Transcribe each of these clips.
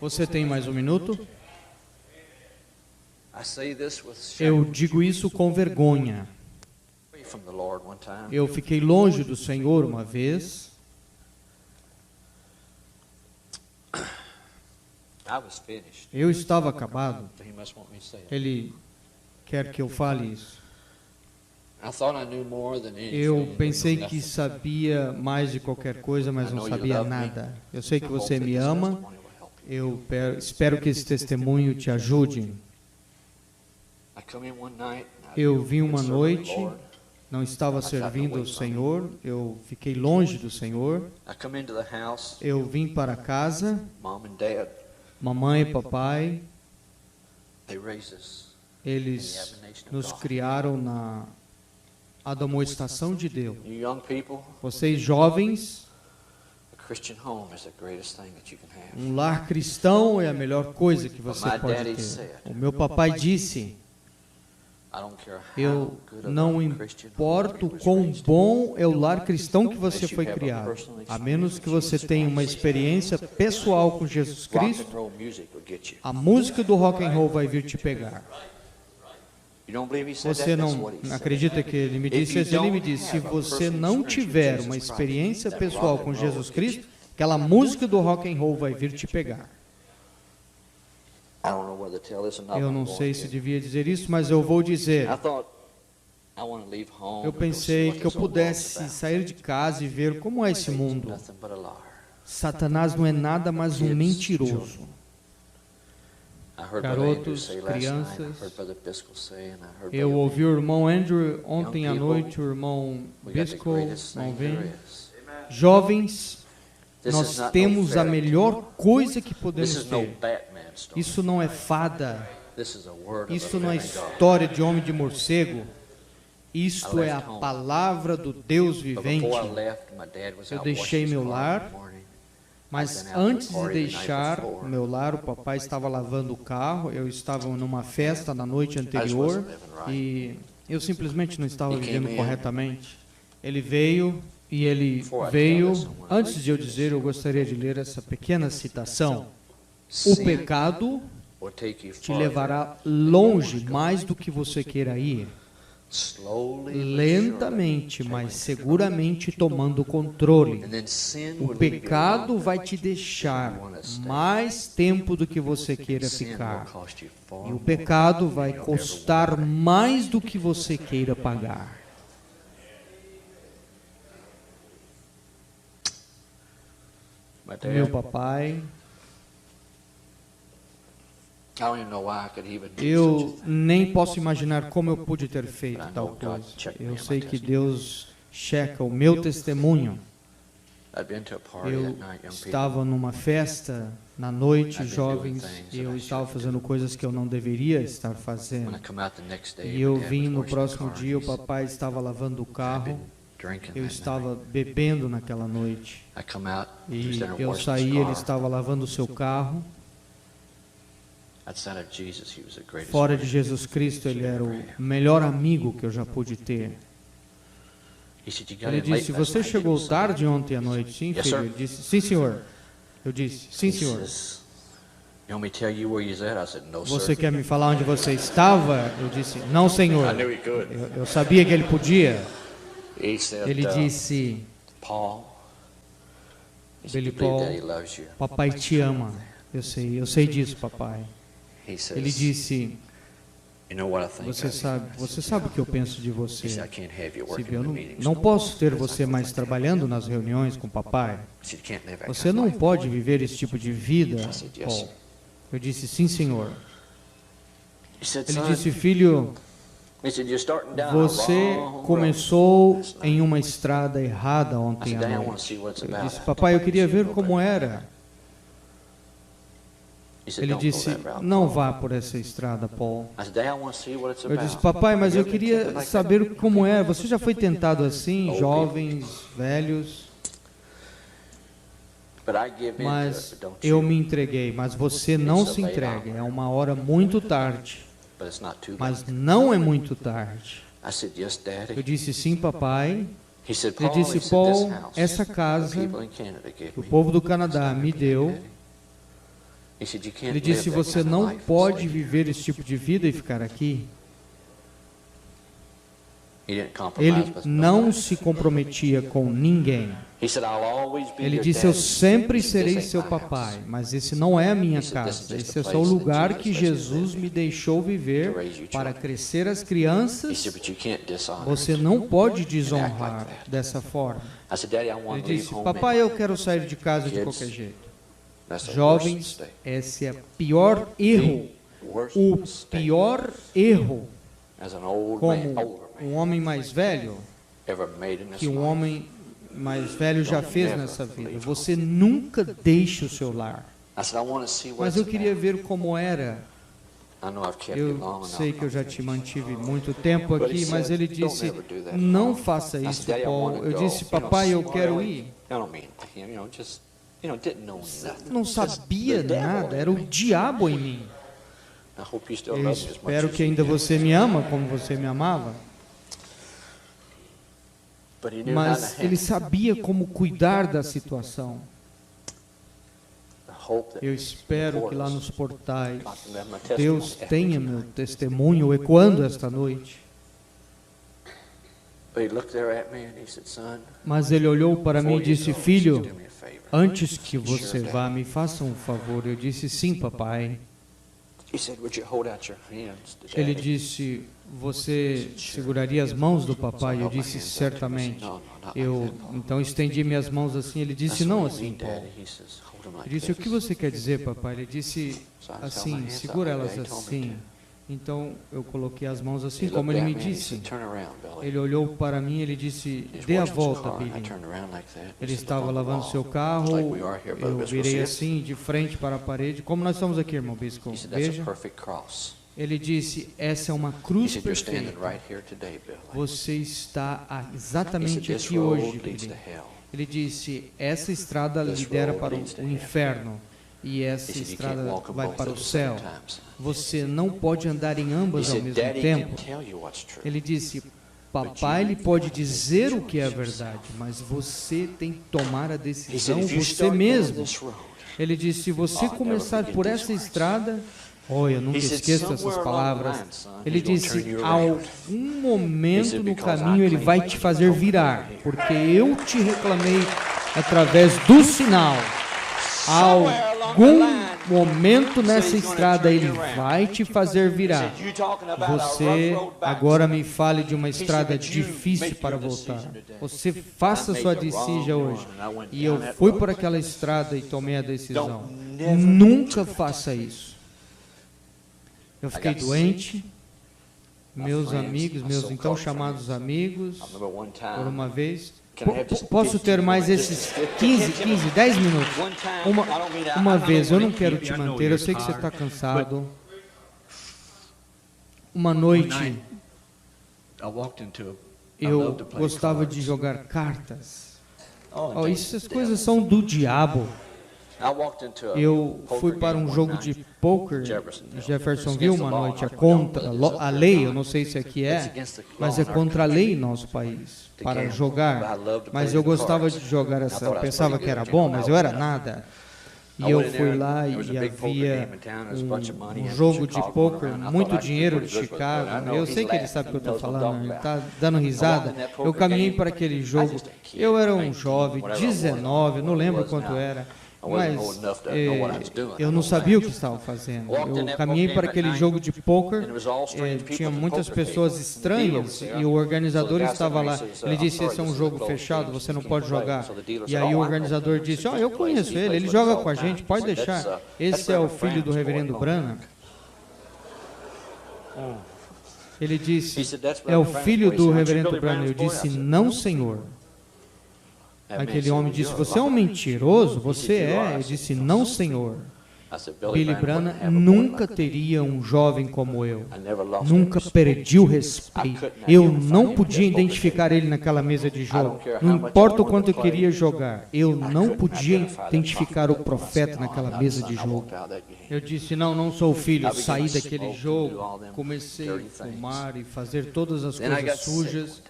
Você tem mais um minuto? Eu digo isso com vergonha. Eu fiquei longe do Senhor uma vez. Eu estava acabado. Ele quer que eu fale isso. Eu pensei que sabia mais de qualquer coisa, mas não sabia nada. Eu sei que você me ama. Eu espero que esse testemunho te ajude. Eu vim uma noite, não estava servindo ao Senhor, eu fiquei longe do Senhor. Eu vim para casa, mamãe e papai, eles nos criaram na admoestação de Deus. Vocês jovens, um lar cristão é a melhor coisa que você pode ter. O meu papai disse: eu não importo quão bom é o lar cristão que você foi criado, a menos que você tenha uma experiência pessoal com Jesus Cristo, a música do rock and roll vai vir te pegar. Você não acredita que ele me disse? Ele me disse: se você não tiver uma experiência pessoal com Jesus Cristo, aquela música do rock and roll vai vir te pegar. Eu não sei se devia dizer isso, mas eu vou dizer. Eu pensei que eu pudesse sair de casa e ver como é esse mundo. Satanás não é nada mais um mentiroso. Garotos, crianças. Eu ouvi o irmão Andrew ontem à noite, o irmão Biscoe, não vem. Jovens, nós temos a melhor coisa que podemos ter. Isso não é fada. Isso não é história de homem de morcego. Isto é a palavra do Deus vivente. Eu deixei meu lar, mas antes de deixar o meu lar, o papai estava lavando o carro. Eu estava numa festa na noite anterior e eu simplesmente não estava vivendo corretamente. Ele veio e antes de eu dizer, eu gostaria de ler essa pequena citação. O pecado te levará longe mais do que você queira ir. Lentamente, mas seguramente tomando controle. O pecado vai te deixar mais tempo do que você queira ficar. E o pecado vai custar mais do que você queira pagar. Meu papai, eu nem posso imaginar como eu pude ter feito tal coisa. Eu sei que Deus checa o meu testemunho. Eu estava numa festa na noite, jovens, e eu estava fazendo coisas que eu não deveria estar fazendo. E eu vim no próximo dia, o papai estava lavando o carro. Eu estava bebendo naquela noite. E eu saí, ele estava lavando o seu carro. Fora de Jesus Cristo, ele era o melhor amigo que eu já pude ter. Ele disse: você chegou tarde ontem à noite? Sim, filho. Ele disse: sim, senhor. Eu disse: sim, senhor. Você quer me falar onde você estava? Eu disse: não, senhor. Eu sabia que ele podia. Ele disse: Billy Paul, papai te ama. Eu sei disso, papai. Ele disse: você sabe o que eu penso de você. Eu não posso ter você mais trabalhando nas reuniões com o papai. Você não pode viver esse tipo de vida, Paul. Eu disse: sim, senhor. Ele disse: filho, você começou em uma estrada errada ontem à noite. Eu disse: papai, eu queria ver como era. Ele disse: não vá por essa estrada, Paul. Eu disse: papai, mas eu queria saber como é. Você já foi tentado assim, jovens, velhos? Mas eu me entreguei, mas você não se entregue. É uma hora muito tarde. Mas não é muito tarde. Eu disse: sim, papai. Ele disse: Paul, essa casa que o povo do Canadá me deu, Ele disse, você não pode viver esse tipo de vida e ficar aqui. Ele não se comprometia com ninguém. Ele disse, eu sempre serei seu papai, mas esse não é a minha casa. Esse é só o lugar que Jesus me deixou viver para crescer as crianças. Você não pode desonrar dessa forma. Ele disse, papai, eu quero sair de casa de qualquer jeito. Jovens, esse é o pior erro. O pior erro como um homem mais velho que um homem mais velho já fez nessa vida. Você nunca deixa o seu lar. Mas eu queria ver como era. Eu sei que eu já te mantive muito tempo aqui, mas ele disse, não faça isso, Paul. Eu disse, papai, eu quero ir. Não sabia nada, era o diabo em mim. Eu espero que ainda você me ama como você me amava. Mas ele sabia como cuidar da situação. Eu espero que lá nos portais Deus tenha meu testemunho ecoando esta noite. Mas ele olhou para mim e disse, filho, antes que você vá, me faça um favor. Eu disse, sim, papai. Ele disse, você seguraria as mãos do papai? Eu disse, certamente. Eu então estendi minhas mãos assim. Ele disse, não assim, Paul. Ele disse, o que você quer dizer, papai? Ele disse, assim, segura elas assim. Então eu coloquei as mãos assim, como ele me disse. Ele olhou para mim e ele disse, dê a volta, Billy. Ele estava lavando seu carro, eu virei assim, de frente para a parede, como nós estamos aqui, irmão Bisco. Veja. Ele disse, essa é uma cruz perfeita. Você está exatamente aqui hoje, Billy. Ele disse, essa estrada lidera para o inferno. E essa estrada vai para o céu. Você não pode andar em ambas ao mesmo tempo. Ele disse, papai, ele pode dizer o que é a verdade, mas você tem que tomar a decisão você mesmo. Ele disse, se você começar por essa estrada, eu nunca esqueço essas palavras. Ele disse, a algum momento no caminho ele vai te fazer virar, porque eu te reclamei através do sinal. Algum momento nessa estrada ele vai te fazer virar. Você agora me fale de uma estrada difícil para voltar. Você faça sua decisão hoje. E eu fui por aquela estrada e tomei a decisão. Nunca faça isso. Eu fiquei doente. Meus amigos, meus então chamados amigos, por uma vez... Posso ter mais esses 10 minutos? Uma vez, eu não quero te manter, eu sei que você está cansado. Uma noite, eu gostava de jogar cartas. Essas coisas são do diabo. Eu fui para um jogo de poker em Jeffersonville uma noite. É contra a lei, eu não sei se aqui é, mas é contra a lei em nosso país para jogar. Mas eu gostava de jogar essa. Eu pensava que era bom, mas eu era nada. E eu fui lá e havia um jogo de poker, muito dinheiro de Chicago. Eu sei que ele sabe o que eu estou falando, ele está dando risada. Eu caminhei para aquele jogo. Eu era um jovem, 19, não lembro quanto era. Mas eu não sabia o que estava fazendo. Eu caminhei para aquele jogo de poker, tinha muitas pessoas estranhas e o organizador estava lá. Ele disse, esse é um jogo fechado, você não pode jogar. E aí o organizador disse, eu conheço ele joga com a gente, pode deixar. Esse é o filho do reverendo Branham. Ele disse, é o filho do reverendo Branham. Eu disse, não, senhor. Aquele homem disse, você é um mentiroso? Você é? Eu disse, não, senhor. Billy Branham nunca teria um jovem como eu. Nunca perdi o respeito. Eu não podia identificar ele naquela mesa de jogo. Não importa o quanto eu queria jogar. Eu não podia identificar o profeta naquela mesa de jogo. Eu disse, não sou o filho. Saí daquele jogo, comecei a fumar e fazer todas as coisas sujas.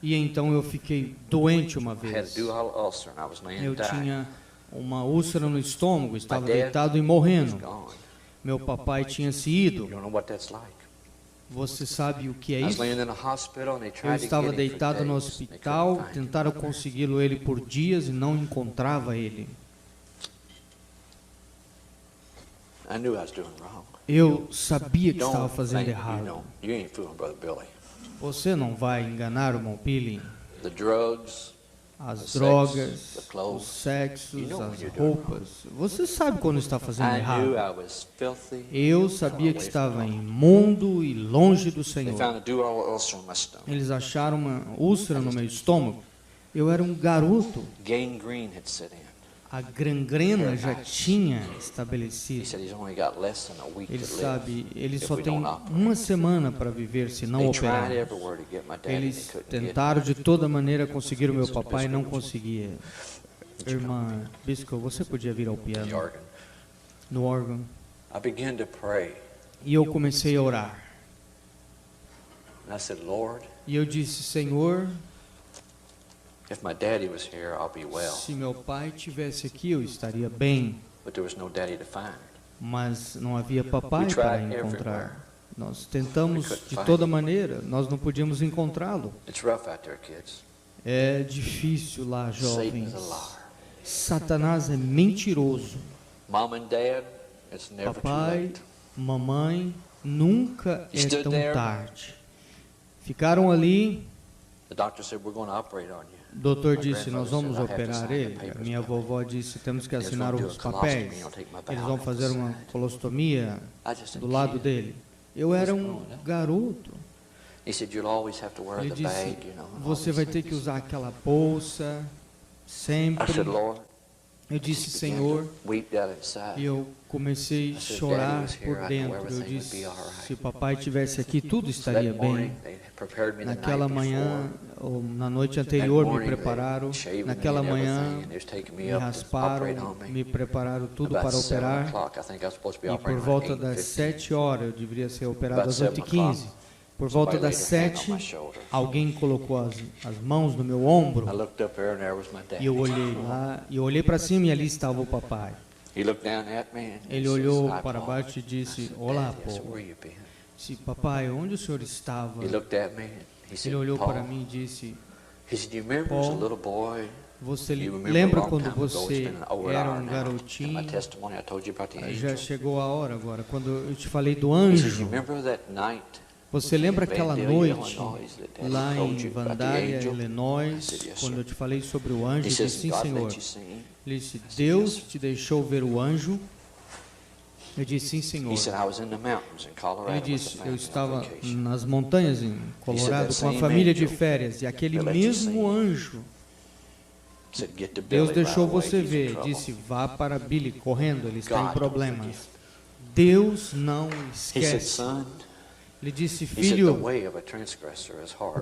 E então eu fiquei doente uma vez. Eu tinha uma úlcera no estômago, estava deitado e morrendo. Meu papai tinha se ido. Você sabe o que é isso? Eu estava deitado no hospital, tentaram consegui-lo ele por dias e não encontrava ele. Eu sabia que estava fazendo errado. Você não vai enganar o irmão Billy. As drogas, os sexos, as roupas. Você sabe quando está fazendo errado. Eu sabia que estava imundo e longe do Senhor. Eles acharam uma úlcera no meu estômago. Eu era um garoto. A gangrena já tinha estabelecido. Ele só tem uma semana para viver se não operar. Eles tentaram de toda maneira conseguir o meu papai e não conseguia. Irmã Biscoe, você podia vir ao piano, no órgão. E eu comecei a orar. E eu disse, Senhor, se meu pai estivesse aqui, eu estaria bem. Mas não havia papai para encontrar. Nós tentamos de toda maneira, nós não podíamos encontrá-lo. É difícil lá, jovens. Satanás é mentiroso. Papai, mamãe, nunca é tão tarde. Ficaram ali. O doutor disse, nós vamos operar ele. A minha vovó disse, temos que assinar os papéis. Eles vão fazer uma colostomia do lado dele. Eu era um garoto. Ele disse, você vai ter que usar aquela bolsa sempre. Eu disse, Senhor, e eu comecei a chorar por dentro. Eu disse, se o papai estivesse aqui, tudo estaria bem. Naquela manhã, ou na noite anterior, me prepararam. Naquela manhã, me rasparam, me prepararam tudo para operar. E por volta das 7 horas, eu deveria ser operado às 8h15. Por volta das 7, alguém colocou as mãos no meu ombro. E eu olhei lá, e eu olhei para cima e ali estava o papai. Ele olhou para baixo e disse, olá, Paul. Disse, papai, onde o senhor estava? Ele olhou para mim e disse, Paul, você lembra quando você era um garotinho? Já chegou a hora agora, quando eu te falei do anjo. Você lembra aquela noite lá em Vandalia, Illinois, quando eu te falei sobre o anjo? Ele disse, sim, Senhor. Ele disse, Deus te deixou ver o anjo? Eu disse, sim, Senhor. Ele disse, eu estava nas montanhas em Colorado com a família de férias, e aquele mesmo anjo, Deus deixou você ver, disse, vá para Billy, correndo, ele está em problemas. Deus não esquece. Ele disse, filho,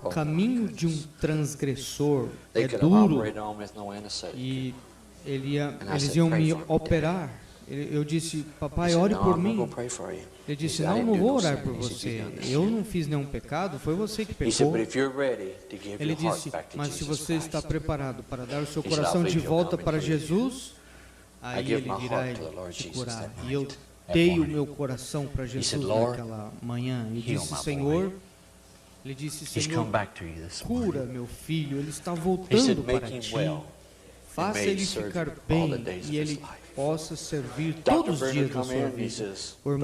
o caminho de um transgressor é duro, e eles iam me operar. Eu disse, papai, ore por mim. Ele disse, não vou orar por você. Eu não fiz nenhum pecado, foi você que pecou. Ele disse, mas se você está preparado para dar o seu coração de volta para Jesus, aí ele virá te curar. E eu dei o meu coração para Jesus naquela manhã. E disse, Senhor, cura meu filho, ele está voltando para ti. Faça ele ficar bem e ele possa servir todos os dias da sua vida. O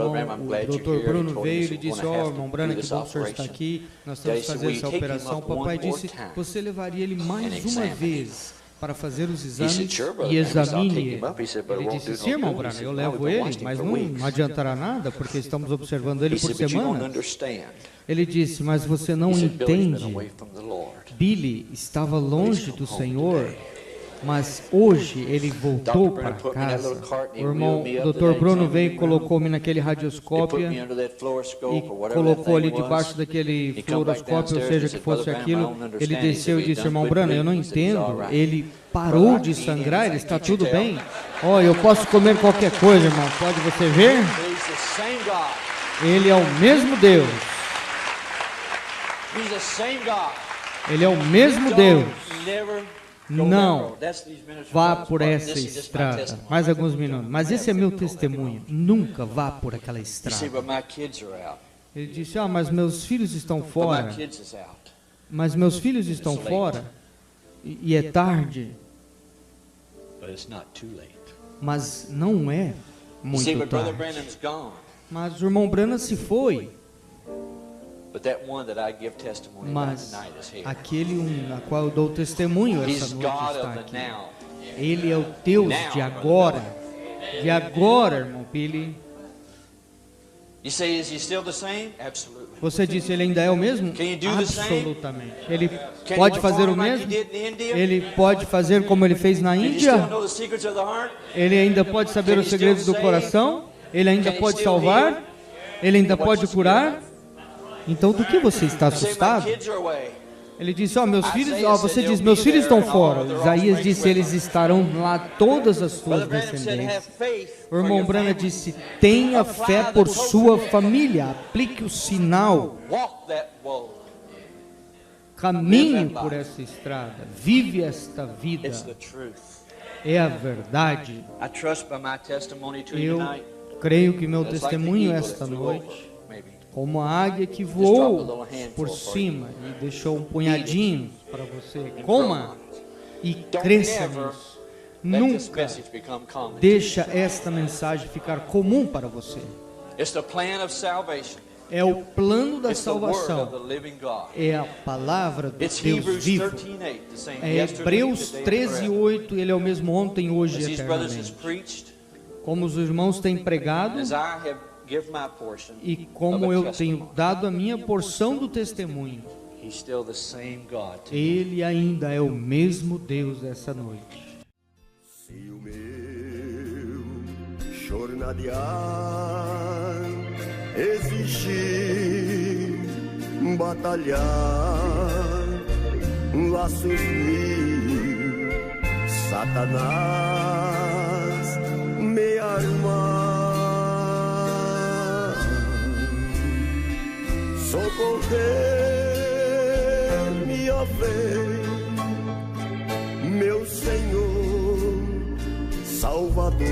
Dr. Bruno veio e disse, irmão Branham, que bom o senhor está aqui, nós temos que fazer essa operação. O papai disse, você levaria ele mais uma vez para fazer os exames e examine ele. Ele disse, sim, irmão Branham, eu levo ele, mas não adiantará nada, porque estamos observando ele por semana. Ele disse, mas você não entende. Billy estava longe do Senhor, mas hoje ele voltou para casa. O irmão Dr. Bruno veio e colocou-me naquele radioscópio e colocou ali debaixo daquele fluoroscópio, ou seja, que fosse aquilo. Ele desceu e disse, irmão Bruno, eu não entendo. Ele parou de sangrar, ele está tudo bem. Eu posso comer qualquer coisa, irmão. Pode você ver? Ele é o mesmo Deus. Ele é o mesmo Deus. Não vá por essa estrada. Mais alguns minutos. Mas esse é meu testemunho. Nunca vá por aquela estrada. Ele disse, mas meus filhos estão fora. Mas meus filhos estão fora. E é tarde. Mas não é muito tarde. Mas o irmão Branham se foi. Mas aquele na qual eu dou testemunho essa noite está aqui. Ele é o Deus de agora. De agora, irmão Billy. Você disse, ele ainda é o mesmo? Absolutamente. Ele pode fazer o mesmo? Ele pode fazer como ele fez na Índia? Ele ainda pode saber os segredos do coração? Ele ainda pode salvar? Ele ainda pode curar? Então, do que você está assustado? Ele disse, meus filhos, você diz, meus filhos estão fora. Isaías disse, eles estarão lá, todas as suas descendências. O irmão Branham disse, tenha fé por sua família, aplique o sinal. Caminhe por essa estrada, vive esta vida. É a verdade. Eu creio que meu testemunho esta noite, como a águia que voou por cima e deixou um punhadinho para você, coma e cresça nisso. Nunca deixa esta mensagem ficar comum para você. É o plano da salvação. É a palavra do Deus vivo. É Hebreus 13:8, ele é o mesmo ontem, hoje e eternamente. Como os irmãos têm pregado, e como eu tenho dado a minha porção do testemunho, Ele ainda é o mesmo Deus essa noite. Se o meu jornadear exigir batalhar, laços mil, Satanás me armar, socorrer-me a ver, meu Senhor, Salvador,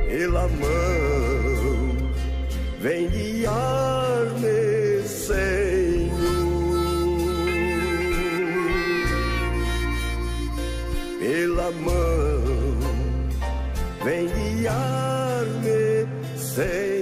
pela mão, vem guiar-me, Senhor, pela mão, vem guiar-me, Senhor.